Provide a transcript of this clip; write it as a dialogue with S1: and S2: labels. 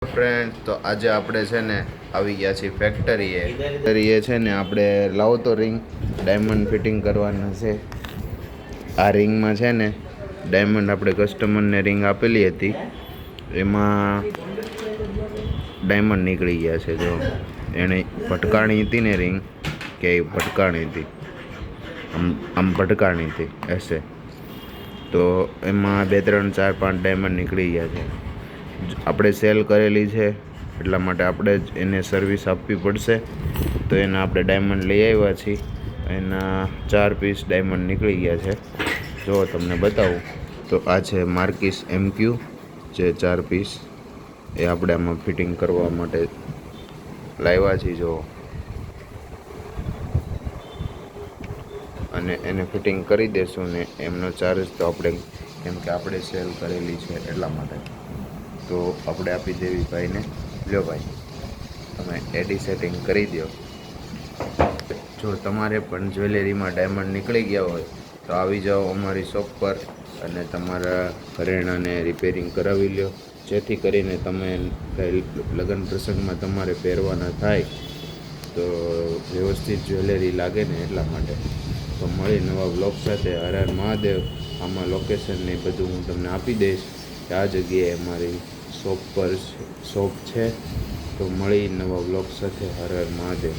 S1: Friend, તો આજે આપણે છે ને આવી ગયા છીએ ફેક્ટરીએ છે ને આપણે લાવતો રિંગ ડાયમંડ ફિટિંગ કરવાના છે. આ રિંગમાં છે ને ડાયમંડ આપણે કસ્ટમરને રિંગ આપેલી હતી, એમાં ડાયમંડ નીકળી ગયા છે. જો એણે ભટકાણી હતી ને રિંગ, કે ભટકાણી હતી, આમ ભટકાણી હતી એસે, તો એમાં 2 3 4 5 ડાયમંડ નીકળી ગયા છે. આપણે સેલ કરેલી છે એટલા માટે આપણે જ એને સર્વિસ આપવી પડશે. તો એના આપણે ડાયમંડ લઈ આવ્યા છીએ. એના 4 પીસ ડાયમંડ નીકળી ગયા છે. જો તમને બતાવું તો આ છે માર્કિસ MQ, જે 4 પીસ એ આપણે આમાં ફિટિંગ કરવા માટે લાવ્યા છીએ. જો અને એને ફિટિંગ કરી દેશું ને એમનો ચાર્જ તો આપણે, કેમ કે આપણે સેલ કરેલી છે એટલા માટે, તો આપણે આપી દેવી ભાઈને. લ્યો ભાઈ, તમે એડી સેટિંગ કરી દો. જો તમારે પણ જ્વેલરીમાં ડાયમંડ નીકળી ગયા હોય તો આવી જાઓ અમારી શોપ પર અને તમારા ઘરેણાંને રિપેરિંગ કરાવી લ્યો, જેથી કરીને તમે કંઈ લગ્ન પ્રસંગમાં તમારે પહેરવાના થાય તો વ્યવસ્થિત જ્વેલરી લાગે ને એટલા માટે. તો મળી નવા બ્લોગ સાથે. હર હર મહાદેવ. આમાં લોકેશન ને બધું હું તમને આપી દઈશ કે આ જગ્યાએ અમારી શોપ છે. તો મળી નવા બ્લોગ સાથે. હર હર મહાદેવ.